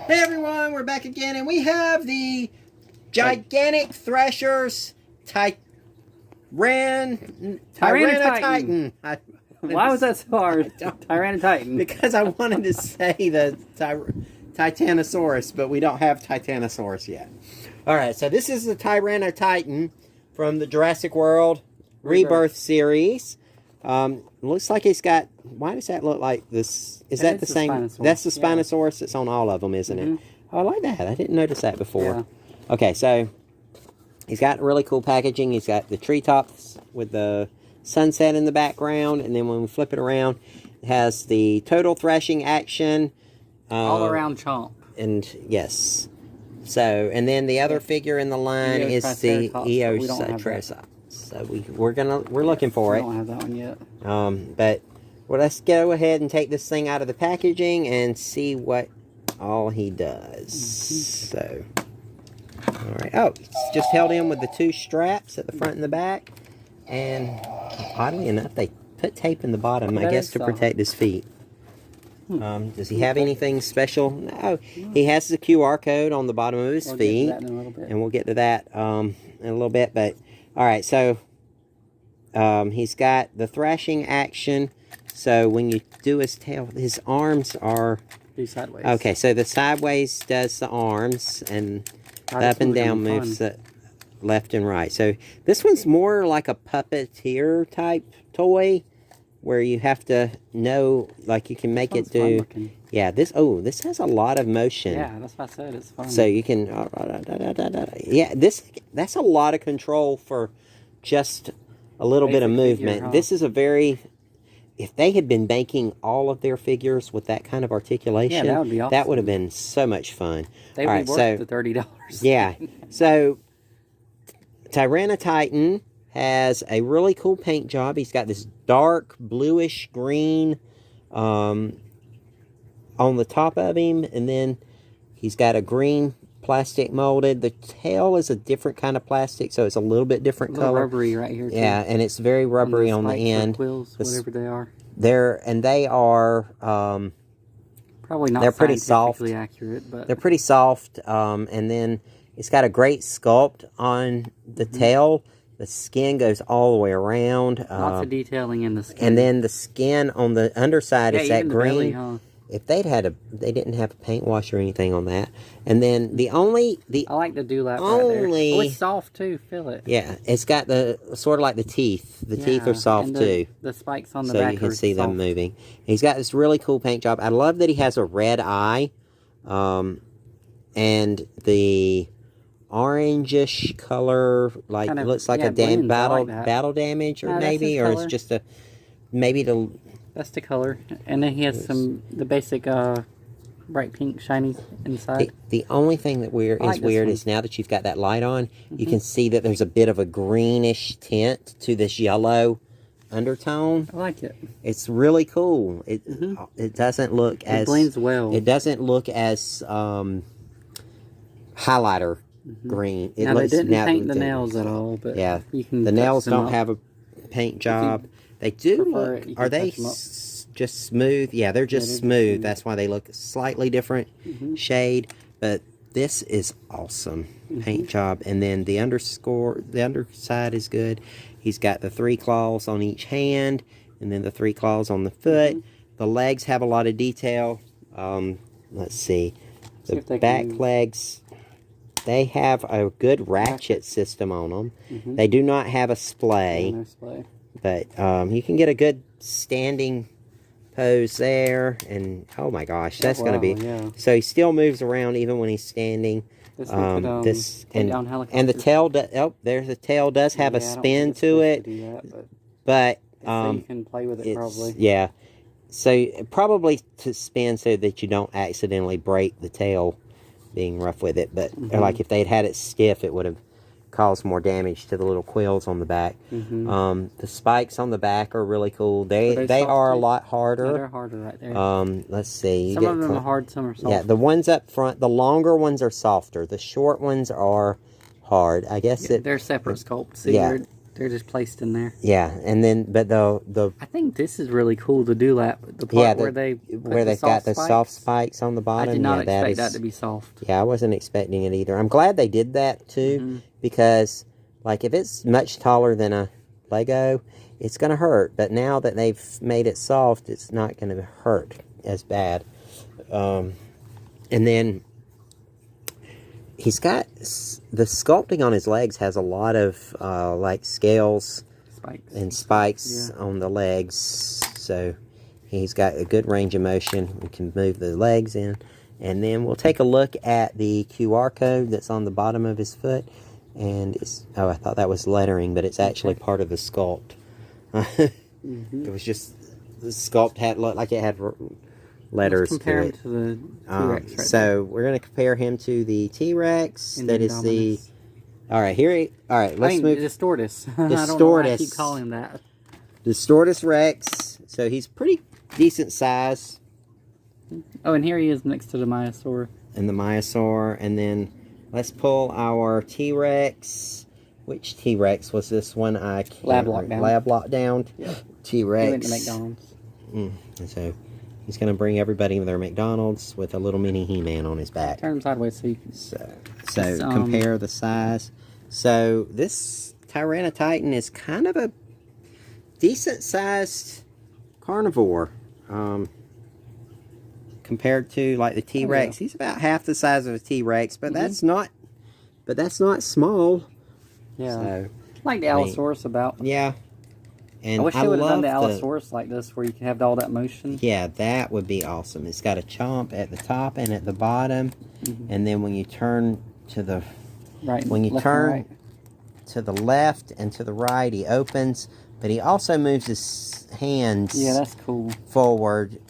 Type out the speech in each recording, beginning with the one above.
Hey everyone, we're back again, and we have the gigantic Threshers Tyrannotitan. Why was that so hard? Tyrannotitan. Because I wanted to say the Titanosaurus, but we don't have Titanosaurus yet. Alright, so this is the Tyrannotitan from the Jurassic World Rebirth series. Looks like it's got... Why does that look like this? Is that the same? That's the Spinosaurus that's on all of them, isn't it? Oh, I like that. I didn't notice that before. Yeah. Okay, so he's got really cool packaging. He's got the treetops with the sunset in the background, and then when we flip it around, it has the total threshing action. All around chomp. And yes. So, and then the other figure in the line is the Eotriceratops. So we're looking for it. We don't have that one yet. But well, let's go ahead and take this thing out of the packaging and see what all he does. So, all right. Oh, it's just held in with the two straps at the front and the back. And oddly enough, they put tape in the bottom, I guess, to protect his feet. Does he have anything special? No. He has the QR code on the bottom of his feet. Get to that in a little bit. And we'll get to that in a little bit. But, all right, so he's got the thrashing action. So when you do his tail, his arms are... Do sideways. Okay, so the sideways does the arms, and the up and down moves the left and right. So this one's more like a puppeteer type toy, where you have to know, like you can make it do... Yeah, this has a lot of motion. Yeah, that's what I said, it's fun. So you can... Yeah, that's a lot of control for just a little bit of movement. Figure, huh? This is a very... If they had been making all of their figures with that kind of articulation, that would be awesome. That would have been so much fun. They would be worth the $30. Yeah. So, Tyrannotitan has a really cool paint job. He's got this dark bluish green on the top of him, and then he's got a green plastic molded. The tail is a different kind of plastic, so it's a little bit different color. Rubbery right here, too. Yeah, and it's very rubbery on the end. Quills, whatever they are. They are probably not. They're pretty soft. Accurate, but they're pretty soft. And then it's got a great sculpt on the tail. The skin goes all the way around. Lots of detailing in the skin. And then the skin on the underside is that green. Belly, huh? If they didn't have a paint wash or anything on that. And then I like the dewlap right there. Oh, it's soft too. Feel it. Yeah, it's got the sort of like the teeth. The teeth are soft too. The spikes on the back. So you can see them moving. He's got this really cool paint job. I love that he has a red eye, and the orangish color, like it looks like a battle damage, or maybe, or it's just That's the color, and then he has the basic bright pink shiny inside. The only thing that is now that you've got that light on, you can see that there's a bit of a greenish tint to this yellow undertone. I like it. It's really cool. It doesn't look as... It blends well. It doesn't look as highlighter green. They didn't paint the nails at all, but yeah, you can the nails don't have a paint job. They do look... Are they just smooth? Yeah, they're just smooth. That's why they look slightly different shade. But this is awesome paint job. And then the underside is good. He's got the 3 claws on each hand, and then the 3 claws on the foot. The legs have a lot of detail. Let's see. The back legs, they have a good ratchet system on them. They do not have a splay. No splay. But you can get a good standing pose there, and oh my gosh, that's going to be... Yeah. So he still moves around even when he's standing. And the tail, there's the tail does have a spin to it, but so you can play with it probably. Yeah, so probably to spin so that you don't accidentally break the tail being rough with it. But like if they'd had it stiff, it would have caused more damage to the little quills on the back. The spikes on the back are really cool. They are a lot harder. Yeah, they're harder right there. Let's see. Some of them are hard, some are soft. Yeah, the ones up front, the longer ones are softer. The short ones are hard. I guess they're separate sculpts. Yeah. They're just placed in there. Yeah, and then but the I think this is really cool to do that. The part yeah, where they've got the soft spikes on the bottom. I did not expect that to be soft. Yeah, I wasn't expecting it either. I'm glad they did that too, because like if it's much taller than a Lego, it's gonna hurt. But now that they've made it soft, it's not gonna hurt as bad. And then he's got the sculpting on his legs has a lot of like scales and spikes on the legs, so he's got a good range of motion. We can move the legs in, and then we'll take a look at the QR code that's on the bottom of his foot. And it's I thought that was lettering, but it's actually part of the sculpt. It was just the sculpt looked like it had letters. Let's compare him to the T-Rex. So we're gonna compare him to the T-Rex. That is the. All right, let's move. The Distortus. The I don't know why I keep calling him that. The Distortus Rex. So he's pretty decent size. Oh, and here he is next to the Myosaur. And the Myosaur, and then let's pull our T-Rex. Which T-Rex was this one? I can't Lab lockdown. Lab lockdown. Yeah. T-Rex. He went to McDonald's. And so he's going to bring everybody to their McDonald's with a little mini He-Man on his back. Turn him sideways so you can... So compare the size. So this Tyrannotitan is kind of a decent-sized carnivore. Compared to like the T-Rex. He's about half the size of a T-Rex, but that's not small. Yeah. So, like the Allosaurus about. Yeah. And I wish they would have done the Allosaurus like this, where you can have all that motion. Yeah, that would be awesome. It's got a chomp at the top and at the bottom, and then when you turn to the to the left and to the right, he opens, but he also moves his hands. Yeah, that's cool. Forward,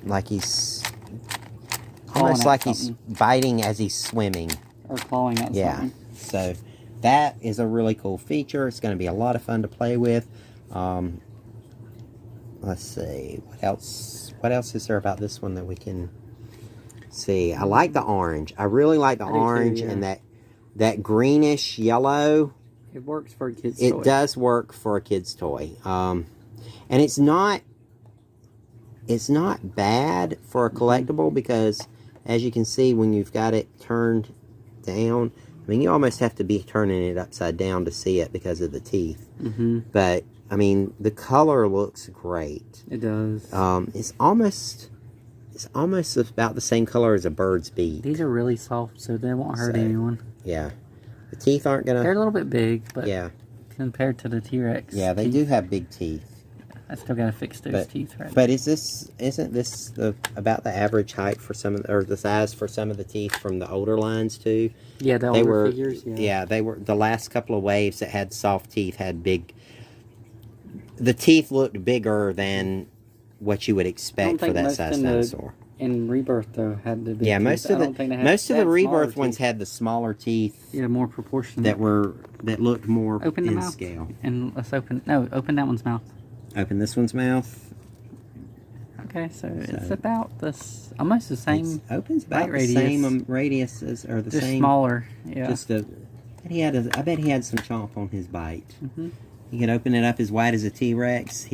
like he's almost like he's biting as he's swimming or clawing at something. So that is a really cool feature. It's going to be a lot of fun to play with. Let's see, what else is there about this one that we can see? I like the orange. I really like the orange and that greenish yellow. It works for a kid's toy. It does work for a kid's toy. And it's not bad for a collectible, because as you can see, when you've got it turned down, I mean, you almost have to be turning it upside down to see it because of the teeth. But I mean, the color looks great. It does. It's almost about the same color as a bird's beak. These are really soft, so they won't hurt anyone. Yeah, the teeth aren't gonna. They're a little bit big, but compared to the T-Rex. Yeah, they do have big teeth. I still gotta fix those teeth, right? But isn't this about the average height for some of or the size for some of the teeth from the older lines too? Yeah, the older figures. Yeah, they were the last couple of waves that had soft teeth had big. The teeth looked bigger than what you would expect for that size dinosaur. In Rebirth, though, had the big teeth. Most of the Rebirth ones had the smaller teeth. Yeah, more proportionate. That looked more in mouth. Scale. And let's open that one's mouth. Open this one's mouth. Okay, so it's about this, almost the same. It opens about the same radius as, or the just same. Smaller, yeah. I bet he had some chomp on his bite. He could open it up as wide as a T-Rex.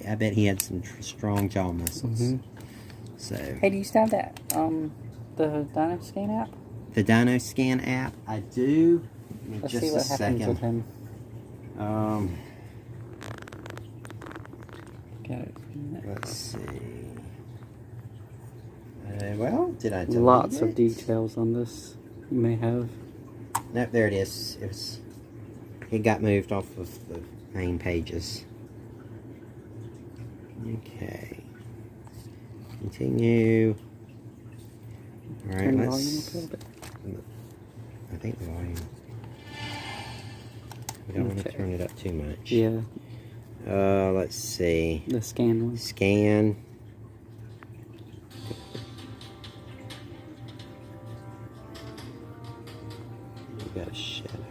I bet he had some strong jaw muscles. So. Hey, do you still have that? The Dino Scan app? The Dino Scan app, I do. Let's see what happens with him. Let's see. Well, did I delete Lots of details on this. You may have. Nope, there it is. It got moved off of the main pages. Okay. Continue. All right, turn the volume up a little bit. I think the volume. We don't want to turn it up too much. Yeah. Let's see. The scan one. Scan. We got a shadow.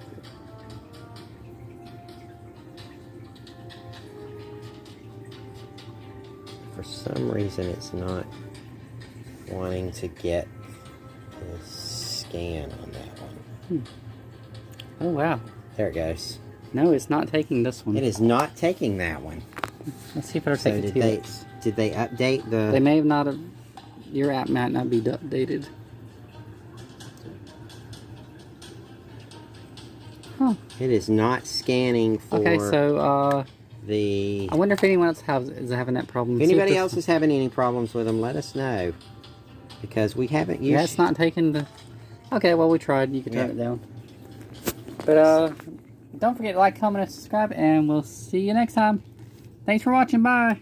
For some reason, it's not wanting to get the scan on that one. Oh, wow. There it goes. No, it's not taking this one. It is not taking that one. Let's see if it'll take the T-Rex. Did they update the... They may have not have... Your app might not be updated. Huh. It is not scanning for... Okay, so, the... I wonder if anyone else is having that problem. If anybody else is having any problems with them, let us know. Because we haven't used... Yeah, it's not taking the... Okay, well, we tried. You can turn it down. But, don't forget to like, comment, and subscribe, and we'll see you next time. Thanks for watching. Bye.